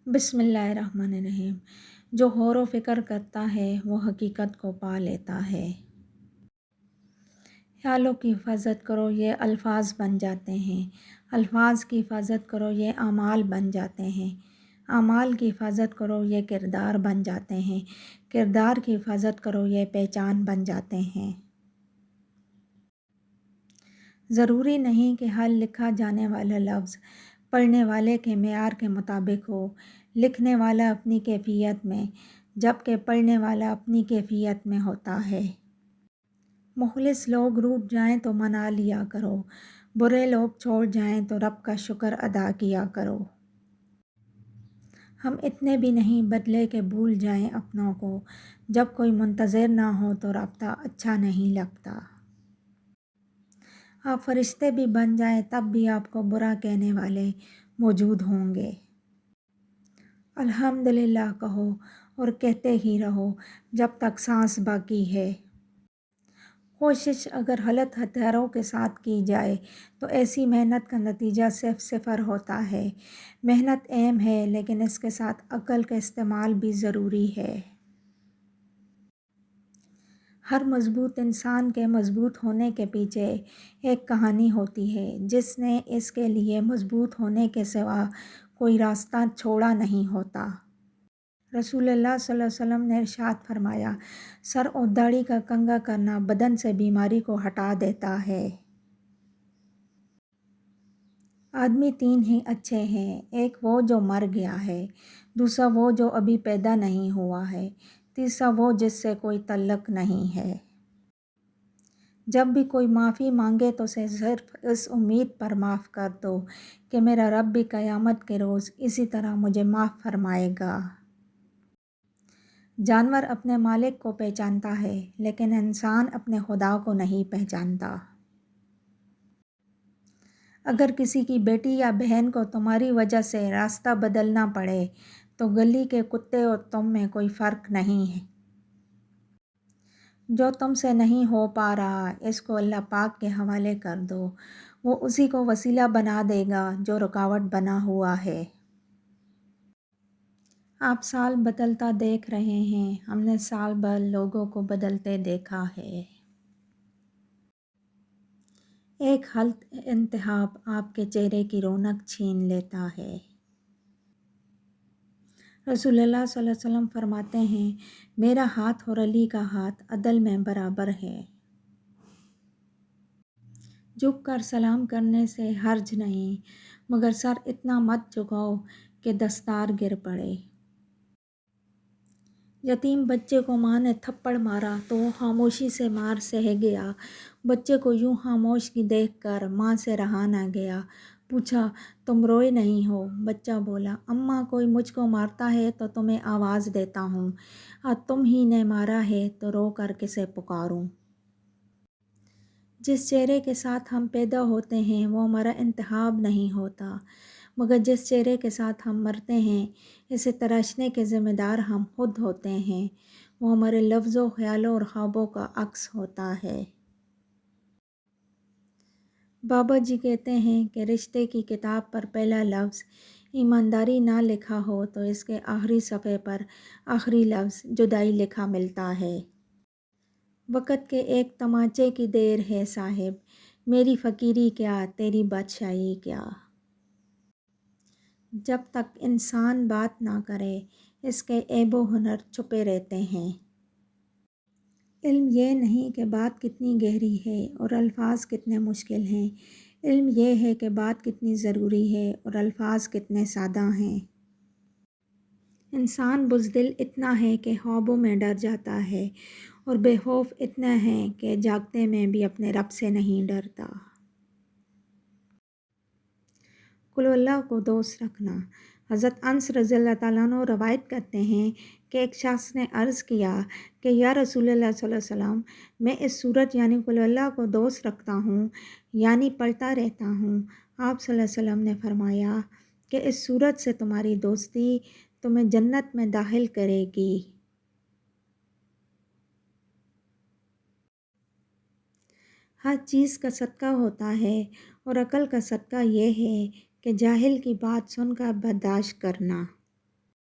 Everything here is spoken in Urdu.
بسم اللہ الرحمن الرحیم۔ جو غور و فکر کرتا ہے وہ حقیقت کو پا لیتا ہے۔ خیالوں کی حفاظت کرو یہ الفاظ بن جاتے ہیں، الفاظ کی حفاظت کرو یہ اعمال بن جاتے ہیں، اعمال کی حفاظت کرو یہ کردار بن جاتے ہیں، کردار کی حفاظت کرو یہ پہچان بن جاتے ہیں۔ ضروری نہیں کہ ہر لکھا جانے والا لفظ پڑھنے والے کے معیار کے مطابق ہو، لکھنے والا اپنی کیفیت میں جبکہ پڑھنے والا اپنی کیفیت میں ہوتا ہے۔ مخلص لوگ روٹھ جائیں تو منا لیا کرو، برے لوگ چھوڑ جائیں تو رب کا شکر ادا کیا کرو۔ ہم اتنے بھی نہیں بدلے کہ بھول جائیں اپنوں کو، جب کوئی منتظر نہ ہو تو رابطہ اچھا نہیں لگتا۔ آپ فرشتے بھی بن جائیں تب بھی آپ کو برا کہنے والے موجود ہوں گے۔ الحمدللہ کہو اور کہتے ہی رہو جب تک سانس باقی ہے۔ کوشش اگر غلط ہتھیاروں کے ساتھ کی جائے تو ایسی محنت کا نتیجہ صرف صفر ہوتا ہے۔ محنت اہم ہے لیکن اس کے ساتھ عقل کا استعمال بھی ضروری ہے۔ ہر مضبوط انسان کے مضبوط ہونے کے پیچھے ایک کہانی ہوتی ہے جس نے اس کے لیے مضبوط ہونے کے سوا کوئی راستہ چھوڑا نہیں ہوتا۔ رسول اللہ صلی اللہ علیہ وسلم نے ارشاد فرمایا، سر اور داڑھی کا کنگھا کرنا بدن سے بیماری کو ہٹا دیتا ہے۔ آدمی تین ہی اچھے ہیں، ایک وہ جو مر گیا ہے، دوسرا وہ جو ابھی پیدا نہیں ہوا ہے، تیسرا وہ جس سے کوئی تعلق نہیں ہے۔ جب بھی کوئی معافی مانگے تو اسے صرف اس امید پر معاف کر دو کہ میرا رب بھی قیامت کے روز اسی طرح مجھے معاف فرمائے گا۔ جانور اپنے مالک کو پہچانتا ہے لیکن انسان اپنے خدا کو نہیں پہچانتا۔ اگر کسی کی بیٹی یا بہن کو تمہاری وجہ سے راستہ بدلنا پڑے تو گلی کے کتے اور تم میں کوئی فرق نہیں ہے۔ جو تم سے نہیں ہو پا رہا اس کو اللہ پاک کے حوالے کر دو، وہ اسی کو وسیلہ بنا دے گا جو رکاوٹ بنا ہوا ہے۔ آپ سال بدلتا دیکھ رہے ہیں، ہم نے سال بھر لوگوں کو بدلتے دیکھا ہے۔ ایک غلط انتخاب آپ کے چہرے کی رونق چھین لیتا ہے۔ رسول اللہ صلی اللہ علیہ وسلم فرماتے ہیں، میرا ہاتھ اور علی کا ہاتھ عدل میں برابر ہے۔ جھک کر سلام کرنے سے حرج نہیں، مگر سر اتنا مت جھکاؤ کہ دستار گر پڑے۔ یتیم بچے کو ماں نے تھپڑ مارا تو وہ خاموشی سے مار سہہ گیا۔ بچے کو یوں خاموشی دیکھ کر ماں سے رہا نہ گیا۔ پوچھا، تم روئے نہیں ہو؟ بچہ بولا، اماں کوئی مجھ کو مارتا ہے تو تمہیں آواز دیتا ہوں، آج تم ہی نے مارا ہے تو رو کر کسے پکاروں؟ جس چہرے کے ساتھ ہم پیدا ہوتے ہیں وہ ہمارا انتخاب نہیں ہوتا، مگر جس چہرے کے ساتھ ہم مرتے ہیں اسے تراشنے کے ذمہ دار ہم خود ہوتے ہیں۔ وہ ہمارے لفظوں، خیالوں اور خوابوں کا عکس ہوتا ہے۔ بابا جی کہتے ہیں کہ رشتے کی کتاب پر پہلا لفظ ایمانداری نہ لکھا ہو تو اس کے آخری صفحے پر آخری لفظ جدائی لکھا ملتا ہے۔ وقت کے ایک تمانچے کی دیر ہے صاحب، میری فقیری کیا تیری بادشاہی کیا۔ جب تک انسان بات نہ کرے اس کے عیب و ہنر چھپے رہتے ہیں۔ علم یہ نہیں کہ بات کتنی گہری ہے اور الفاظ کتنے مشکل ہیں، علم یہ ہے کہ بات کتنی ضروری ہے اور الفاظ کتنے سادہ ہیں۔ انسان بزدل اتنا ہے کہ خوابوں میں ڈر جاتا ہے اور بے خوف اتنا ہے کہ جاگتے میں بھی اپنے رب سے نہیں ڈرتا۔ قل اللہ کو دوست رکھنا۔ حضرت انس رضی اللہ تعالیٰ عنہ روایت کرتے ہیں کہ ایک شخص نے عرض کیا کہ یا رسول اللہ صلی اللہ علیہ وسلم، میں اس سورت یعنی قل اللہ کو دوست رکھتا ہوں، یعنی پڑھتا رہتا ہوں۔ آپ صلی اللہ علیہ وسلم نے فرمایا کہ اس سورت سے تمہاری دوستی تمہیں جنت میں داخل کرے گی۔ ہر چیز کا صدقہ ہوتا ہے اور عقل کا صدقہ یہ ہے کہ جاہل کی بات سن کر برداشت کرنا۔